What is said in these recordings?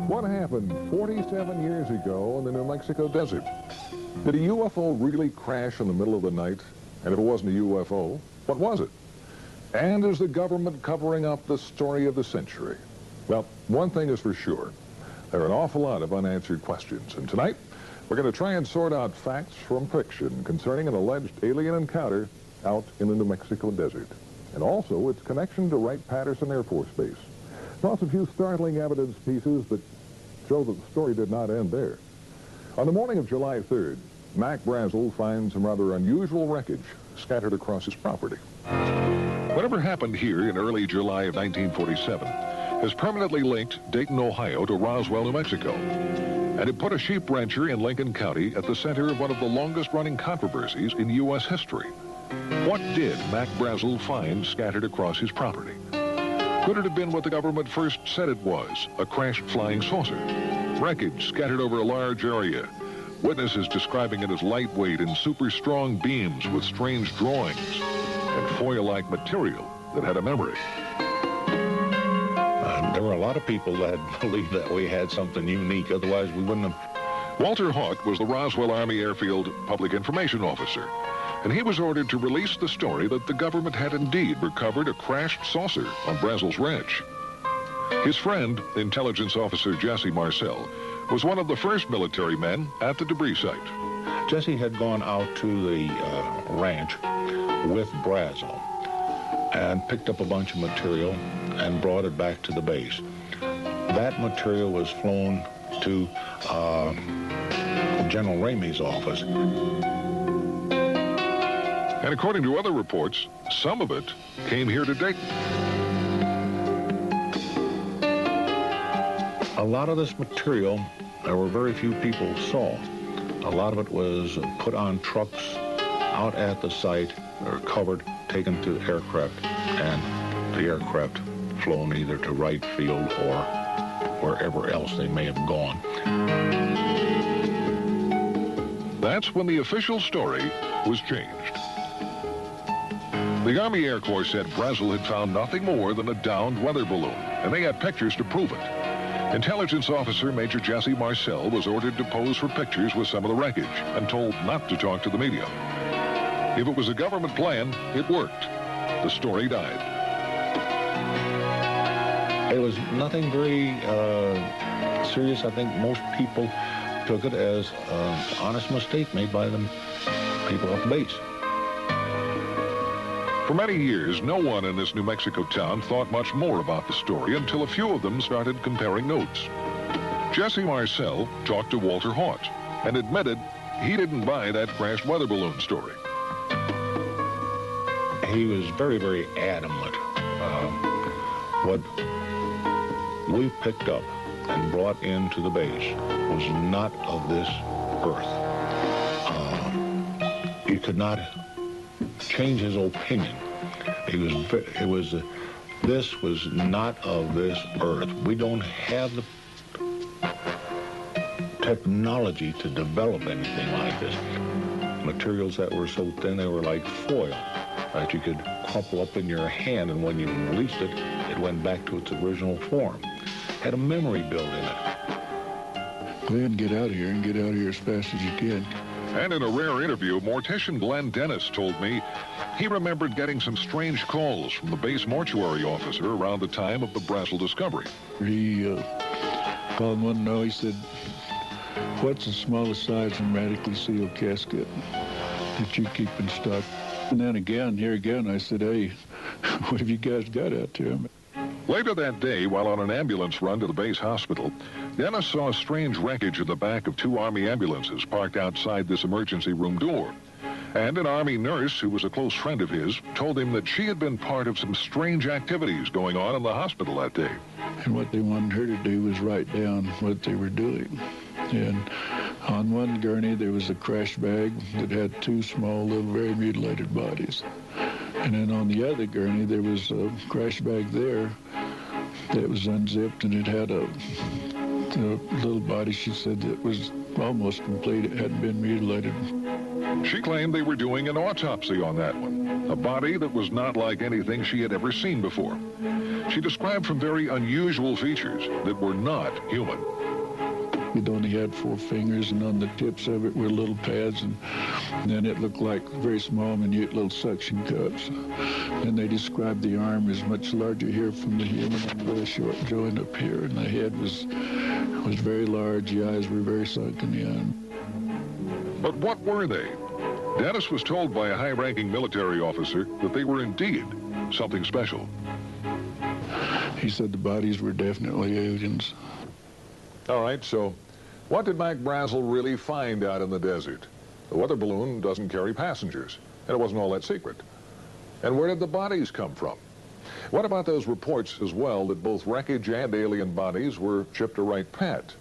What happened 47 years ago in the New Mexico desert? Did a UFO really crash in the middle of the night? And if it wasn't a UFO, what was it? And is the government covering up the story of the century? Well, one thing is for sure. There are an awful lot of unanswered questions. And tonight, we're going to try and sort out facts from fiction concerning an alleged alien encounter out in the New Mexico desert. And also its connection to Wright-Patterson Air Force Base. Plus a few startling evidence pieces that show that the story did not end there. On the morning of July 3rd, Mac Brazel finds some rather unusual wreckage scattered across his property. Whatever happened here in early July of 1947 has permanently linked Dayton, Ohio to Roswell, New Mexico. And it put a sheep rancher in Lincoln County at the center of one of the longest-running controversies in U.S. history. What did Mac Brazel find scattered across his property? Could it have been what the government first said it was, a crashed flying saucer? Wreckage scattered over a large area. Witnesses describing it as lightweight and super strong beams with strange drawings and foil-like material that had a memory. There were a lot of people that believed that we had something unique, otherwise we wouldn't have. Walter Hauck was the Roswell Army Airfield Public Information Officer, and he was ordered to release the story that the government had indeed recovered a crashed saucer on Brazel's ranch. His friend, intelligence officer Jesse Marcel, was one of the first military men at the debris site. Jesse had gone out to the ranch with Brazel and picked up a bunch of material and brought it back to the base. That material was flown to General Ramey's office. And according to other reports, some of it came here to Dayton. A lot of this material, there were very few people saw. A lot of it was put on trucks out at the site, or covered, taken to aircraft, and the aircraft flown either to Wright Field or wherever else they may have gone. That's when the official story was changed. The Army Air Corps said Brazel had found nothing more than a downed weather balloon, and they had pictures to prove it. Intelligence officer Major Jesse Marcel was ordered to pose for pictures with some of the wreckage and told not to talk to the media. If it was a government plan, it worked. The story died. It was nothing very serious. I think most people took it as an honest mistake made by the people at the base. For many years, no one in this New Mexico town thought much more about the story until a few of them started comparing notes. Jesse Marcel talked to Walter Hauck and admitted he didn't buy that crashed weather balloon story. He was very, very adamant. What we picked up and brought into the base was not of this earth. You could not change his opinion. This was not of this earth. We don't have the technology to develop anything like this. Materials that were so thin, they were like foil that you could crumple up in your hand, and when you released it, it went back to its original form. Had a memory built in it. Glenn, get out of here, and get out of here as fast as you can. And in a rare interview, mortician Glenn Dennis told me he remembered getting some strange calls from the base mortuary officer around the time of the Brazel discovery. He called one night. He said, "What's the smallest size hermetically sealed casket that you keep in stock?" And then here again, I said, "Hey, what have you guys got out there?" Later that day, while on an ambulance run to the base hospital, Dennis saw strange wreckage in the back of two Army ambulances parked outside this emergency room door. And an Army nurse, who was a close friend of his, told him that she had been part of some strange activities going on in the hospital that day. And what they wanted her to do was write down what they were doing. And on one gurney, there was a crash bag that had two small, little, very mutilated bodies. And then on the other gurney, there was a crash bag there that was unzipped, and it had a little body, she said, that was almost complete. It hadn't been mutilated. She claimed they were doing an autopsy on that one, a body that was not like anything she had ever seen before. she described some very unusual features that were not human. It only had 4 fingers, and on the tips of it were little pads, and then it looked like very small, minute little suction cups. And they described the arm as much larger here from the human and very short joint up here, and the head was very large. The eyes were very sunken in. But what were they? Dennis was told by a high-ranking military officer that they were indeed something special. He said the bodies were definitely aliens. All right, so what did Mac Brazel really find out in the desert? The weather balloon doesn't carry passengers, and it wasn't all that secret. And where did the bodies come from? What about those reports as well that both wreckage and alien bodies were shipped to Wright Pat?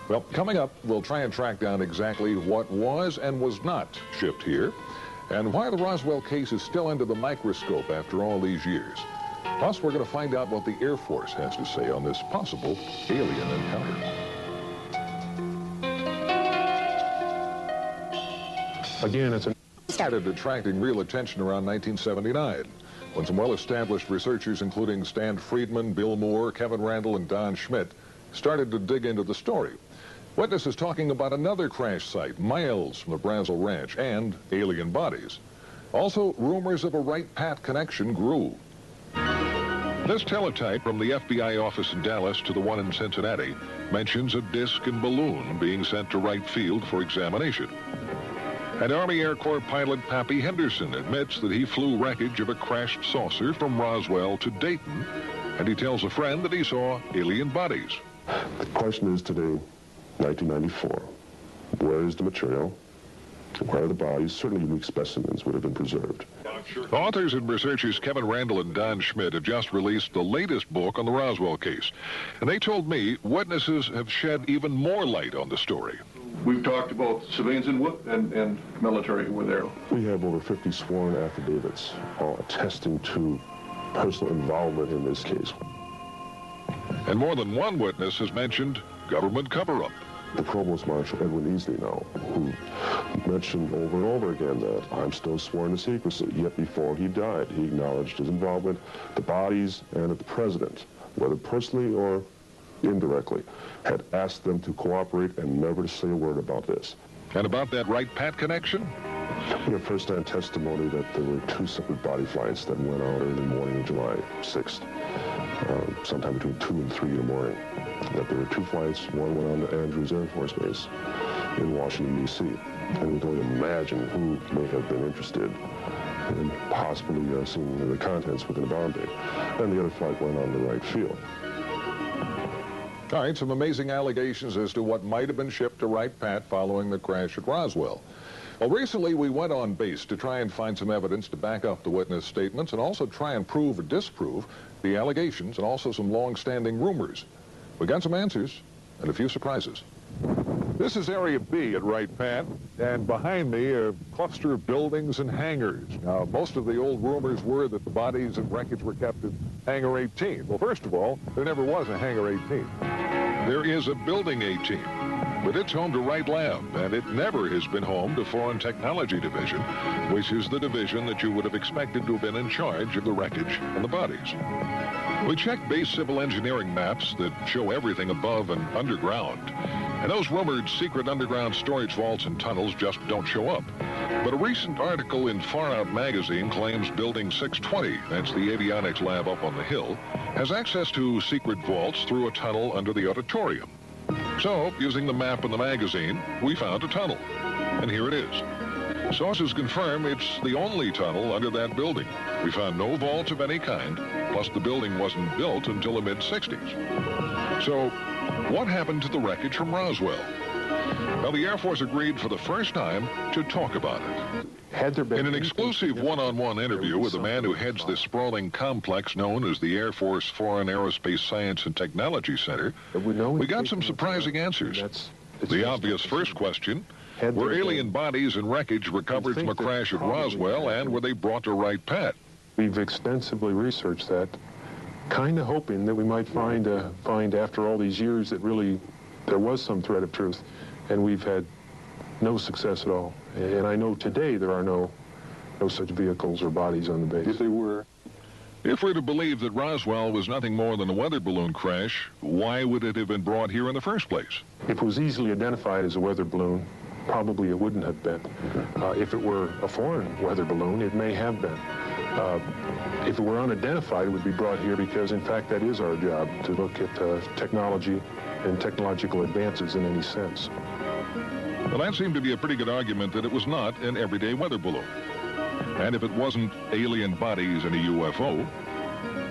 Well, coming up, we'll try and track down exactly what was and was not shipped here, and why the Roswell case is still under the microscope after all these years. Plus, we're going to find out what the Air Force has to say on this possible alien encounter. Again, it started attracting real attention around 1979, when some well-established researchers, including Stan Friedman, Bill Moore, Kevin Randall, and Don Schmidt, started to dig into the story. Witnesses talking about another crash site miles from the Brazel Ranch and alien bodies. Also, rumors of a Wright Pat connection grew. This teletype from the FBI office in Dallas to the one in Cincinnati mentions a disc and balloon being sent to Wright Field for examination. And Army Air Corps pilot Pappy Henderson admits that he flew wreckage of a crashed saucer from Roswell to Dayton, and he tells a friend that he saw alien bodies. The question is today, 1994, where is the material? Where are the bodies? Certainly unique specimens would have been preserved. Authors and researchers Kevin Randall and Don Schmidt have just released the latest book on the Roswell case. And they told me witnesses have shed even more light on the story. We've talked to both civilians and military who were there. We have over 50 sworn affidavits all attesting to personal involvement in this case. And more than one witness has mentioned government cover-up. The Provost Marshal Edwin Easley now, who mentioned over and over again that I'm still sworn to secrecy, yet before he died, he acknowledged his involvement, the bodies, and that the President, whether personally or indirectly, had asked them to cooperate and never to say a word about this. And about that Wright Pat connection? We have first-hand testimony that there were 2 separate body flights that went out early morning of July 6th, sometime between 2 and 3 in the morning. That there were 2 flights, one went on to Andrews Air Force Base in Washington, D.C. And we can only imagine who may have been interested in possibly seeing the contents within a bomb bay. And the other flight went on to Wright Field. All right, some amazing allegations as to what might have been shipped to Wright Pat following the crash at Roswell. Well, recently we went on base to try and find some evidence to back up the witness statements and also try and prove or disprove the allegations and also some long-standing rumors. We got some answers and a few surprises. This is Area B at Wright Pat, and behind me a cluster of buildings and hangars. Now, most of the old rumors were that the bodies and wreckage were kept in Hangar 18. Well, first of all, there never was a Hangar 18. There is a Building 18, but it's home to Wright Lab, and it never has been home to Foreign Technology Division, which is the division that you would have expected to have been in charge of the wreckage and the bodies. We checked base civil engineering maps that show everything above and underground, and those rumored secret underground storage vaults and tunnels just don't show up. But a recent article in Far Out magazine claims Building 620, that's the avionics lab up on the hill, has access to secret vaults through a tunnel under the auditorium. So, using the map in the magazine, we found a tunnel, and here it is. Sources confirm it's the only tunnel under that building. We found no vaults of any kind, plus the building wasn't built until the mid-60s. So, what happened to the wreckage from Roswell? Well, the Air Force agreed for the first time to talk about it. Had there been in an exclusive one-on-one interview with the man who heads this sprawling complex known as the Air Force Foreign Aerospace Science and Technology Center, we got some surprising answers. The obvious first question: were alien bodies and wreckage recovered from a crash at Roswell, and were they brought to Wright Pat? We've extensively researched that, kind of hoping that we might find after all these years that really there was some thread of truth, and we've had no success at all. And I know today there are no such vehicles or bodies on the base. If they were, If we're to believe that Roswell was nothing more than a weather balloon crash, why would it have been brought here in the first place? If it was easily identified as a weather balloon, probably it wouldn't have been. If it were a foreign weather balloon, it may have been. If it were unidentified, it would be brought here because, in fact, that is our job, to look at technology and technological advances in any sense. Well, that seemed to be a pretty good argument that it was not an everyday weather balloon. And if it wasn't alien bodies in a UFO,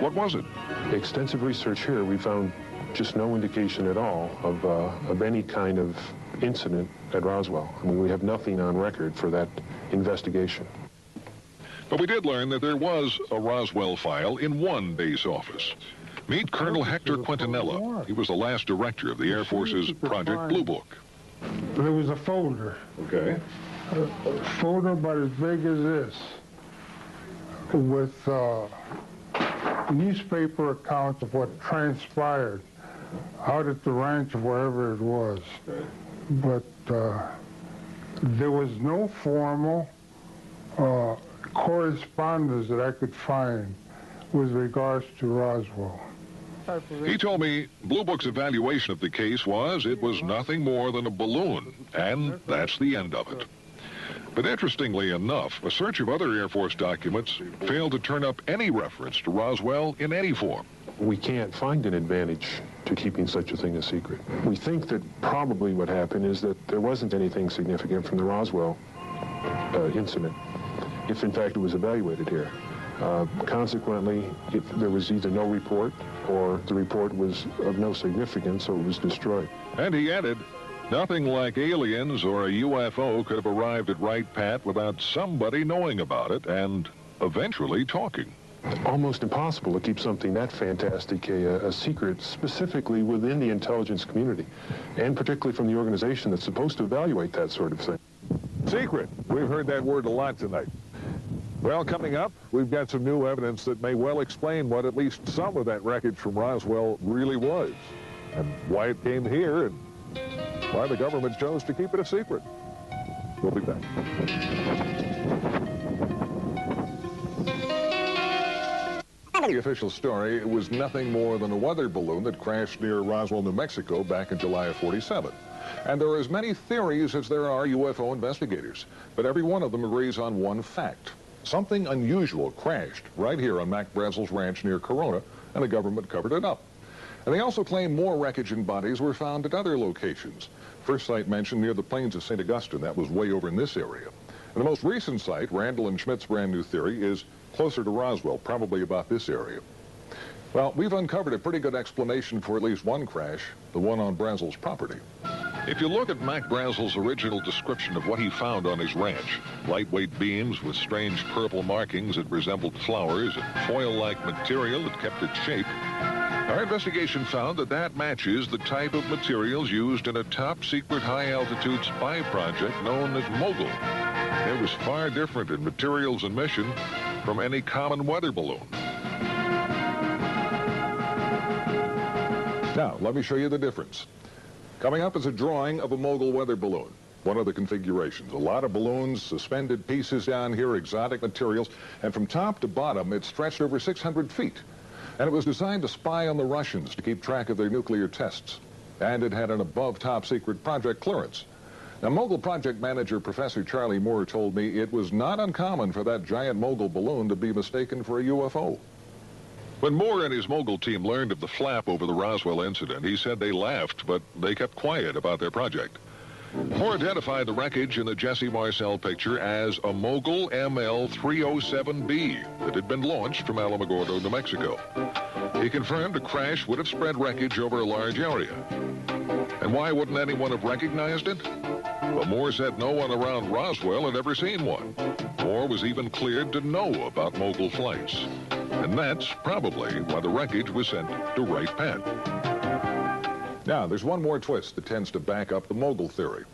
what was it? Extensive research here, we found just no indication at all of any kind of incident at Roswell. I mean, we have nothing on record for that investigation. But we did learn that there was a Roswell file in one base office. Meet Colonel Hector Quintanilla. He was the last director of the Air Force's Project Blue Book. There was a folder. Okay. A folder about as big as this, with newspaper accounts of what transpired out at the ranch or wherever it was. But there was no formal correspondence that I could find with regards to Roswell. He told me Blue Book's evaluation of the case was it was nothing more than a balloon, and that's the end of it. But interestingly enough, a search of other Air Force documents failed to turn up any reference to Roswell in any form. We can't find an advantage to keeping such a thing a secret. We think that probably what happened is that there wasn't anything significant from the Roswell incident, if in fact it was evaluated here. Consequently, there was either no report or the report was of no significance, so it was destroyed. And he added, nothing like aliens or a UFO could have arrived at Wright Pat without somebody knowing about it and eventually talking. Almost impossible to keep something that fantastic a secret, specifically within the intelligence community, and particularly from the organization that's supposed to evaluate that sort of thing. Secret. We've heard that word a lot tonight. Well, coming up, we've got some new evidence that may well explain what at least some of that wreckage from Roswell really was, and why it came here, and why the government chose to keep it a secret. We'll be back. The official story was nothing more than a weather balloon that crashed near Roswell, New Mexico back in July of '47. And there are as many theories as there are UFO investigators, but every one of them agrees on one fact. Something unusual crashed right here on Mac Brazel's ranch near Corona, and the government covered it up. And they also claim more wreckage and bodies were found at other locations. First site mentioned near the plains of St. Augustine, that was way over in this area. And the most recent site, Randall and Schmidt's brand new theory, is closer to Roswell, probably about this area. Well, we've uncovered a pretty good explanation for at least one crash, the one on Brazel's property. If you look at Mac Brazel's original description of what he found on his ranch, lightweight beams with strange purple markings that resembled flowers and foil-like material that kept its shape, our investigation found that that matches the type of materials used in a top-secret high-altitude spy project known as Mogul. It was far different in materials and mission from any common weather balloon. Now, let me show you the difference. Coming up is a drawing of a Mogul weather balloon, one of the configurations. A lot of balloons, suspended pieces down here, exotic materials, and from top to bottom, it stretched over 600 feet. And it was designed to spy on the Russians to keep track of their nuclear tests. And it had an above top secret project clearance. Now, Mogul project manager Professor Charlie Moore told me it was not uncommon for that giant Mogul balloon to be mistaken for a UFO. When Moore and his Mogul team learned of the flap over the Roswell incident, he said they laughed, but they kept quiet about their project. Moore identified the wreckage in the Jesse Marcel picture as a Mogul ML-307B that had been launched from Alamogordo, New Mexico. He confirmed a crash would have spread wreckage over a large area. And why wouldn't anyone have recognized it? Well, Moore said no one around Roswell had ever seen one. Moore was even cleared to know about Mogul flights. And that's probably why the wreckage was sent to Wright Pat. Now, there's one more twist that tends to back up the Mogul theory.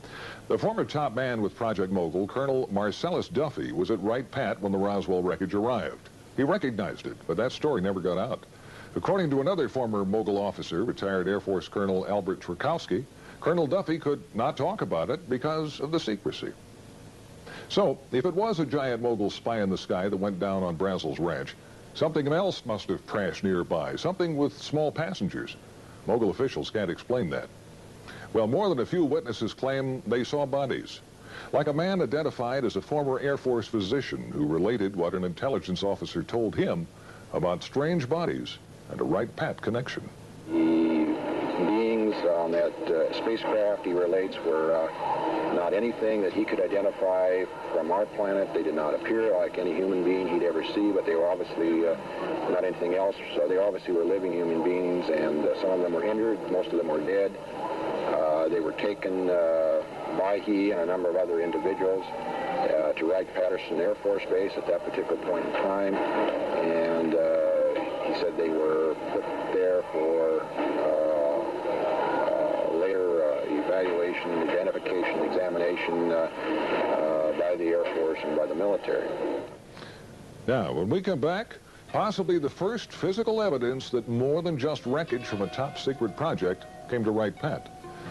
The former top man with Project Mogul, Colonel Marcellus Duffy, was at Wright Pat when the Roswell wreckage arrived. He recognized it, but that story never got out. According to another former Mogul officer, retired Air Force Colonel Albert Trukowski, Colonel Duffy could not talk about it because of the secrecy. So, if it was a giant Mogul spy in the sky that went down on Brazel's ranch, Something else must have crashed nearby, something with small passengers. Local officials can't explain that. Well, more than a few witnesses claim they saw bodies. Like a man identified as a former Air Force physician who related what an intelligence officer told him about strange bodies and a Wright-Pat connection. The beings on that spacecraft, he relates, were not anything that he could identify from our planet. They did not appear like any human being he'd ever see, but they were obviously not anything else. So they obviously were living human beings, and some of them were injured, most of them were dead. They were taken by he and a number of other individuals to Wright-Patterson Air Force Base at that particular point in time, and he said they were put there for later evaluation, identification, examination by the Air Force and by the military. Now, when we come back, possibly the first physical evidence that more than just wreckage from a top-secret project came to Wright-Pat.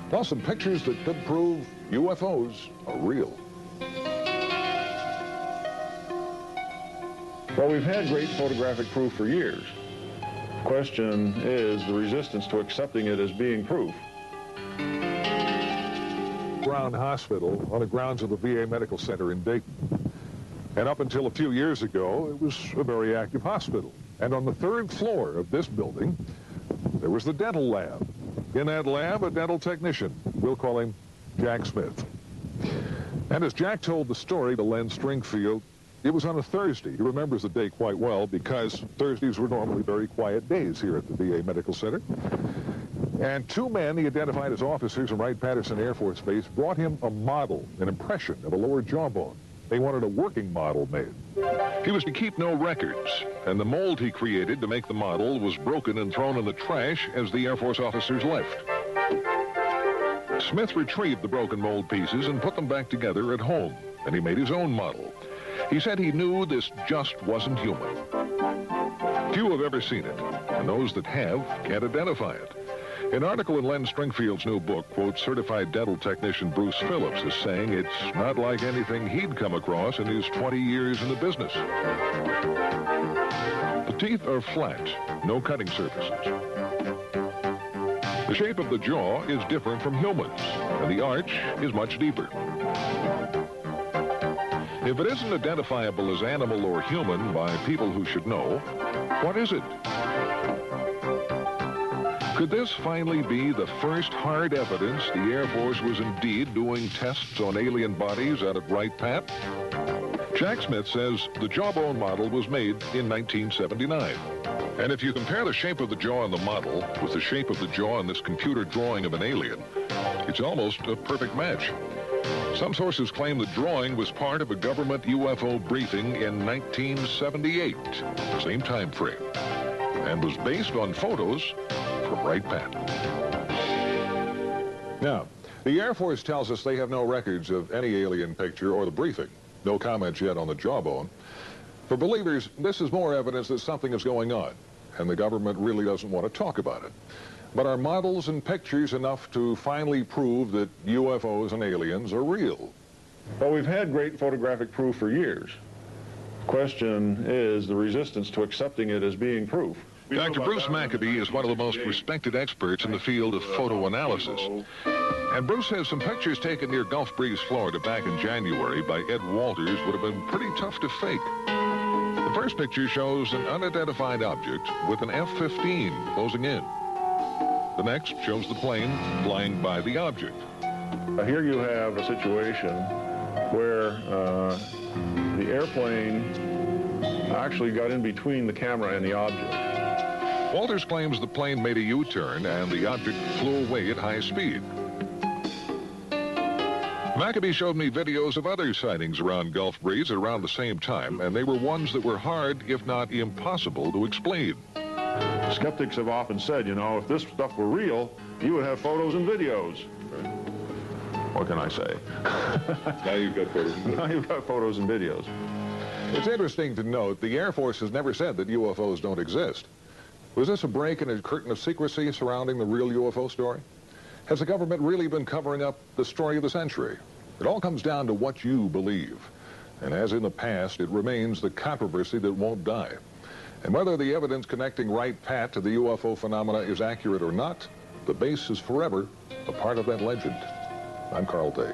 Plus some pictures that could prove UFOs are real. Well, we've had great photographic proof for years. The question is the resistance to accepting it as being proof. Brown Hospital on the grounds of the VA Medical Center in Dayton. And up until a few years ago, it was a very active hospital. And on the 3rd floor of this building, there was the dental lab. In that lab, a dental technician. We'll call him Jack Smith. And as Jack told the story to Len Stringfield, it was on a Thursday. He remembers the day quite well because Thursdays were normally very quiet days here at the VA Medical Center. And 2 men he identified as officers from Wright-Patterson Air Force Base brought him a model, an impression of a lower jawbone. They wanted a working model made. He was to keep no records, and the mold he created to make the model was broken and thrown in the trash as the Air Force officers left. Smith retrieved the broken mold pieces and put them back together at home, and he made his own model. He said he knew this just wasn't human. Few have ever seen it, and those that have can't identify it. An article in Len Stringfield's new book quotes certified dental technician Bruce Phillips as saying it's not like anything he'd come across in his 20 years in the business. The teeth are flat, no cutting surfaces. The shape of the jaw is different from humans, and the arch is much deeper. If it isn't identifiable as animal or human by people who should know, what is it? Could this finally be the first hard evidence the Air Force was indeed doing tests on alien bodies out at Wright-Pat? Jack Smith says the jawbone model was made in 1979. And if you compare the shape of the jaw in the model with the shape of the jaw in this computer drawing of an alien, it's almost a perfect match. Some sources claim the drawing was part of a government UFO briefing in 1978, same time frame, and was based on photos from Wright-Pat. Now, the Air Force tells us they have no records of any alien picture or the briefing. No comments yet on the jawbone. For believers, this is more evidence that something is going on, and the government really doesn't want to talk about it. But are models and pictures enough to finally prove that UFOs and aliens are real? Well, we've had great photographic proof for years. The question is the resistance to accepting it as being proof. Dr. Bruce Maccabee is one of the most respected experts in the field of photo analysis. And Bruce says some pictures taken near Gulf Breeze, Florida back in January by Ed Walters would have been pretty tough to fake. The first picture shows an unidentified object with an F-15 closing in. The next shows the plane flying by the object. Here you have a situation where the airplane actually got in between the camera and the object. Walters claims the plane made a U-turn and the object flew away at high speed. Maccabee showed me videos of other sightings around Gulf Breeze at around the same time, and they were ones that were hard, if not impossible, to explain. Skeptics have often said, you know, if this stuff were real, you would have photos and videos. What can I say? Now you've got photos and videos. Now you've got photos and videos. It's interesting to note the Air Force has never said that UFOs don't exist. Was this a break in a curtain of secrecy surrounding the real UFO story? Has the government really been covering up the story of the century? It all comes down to what you believe. And as in the past, it remains the controversy that won't die. And whether the evidence connecting Wright Pat to the UFO phenomena is accurate or not, the base is forever a part of that legend. I'm Carl Day.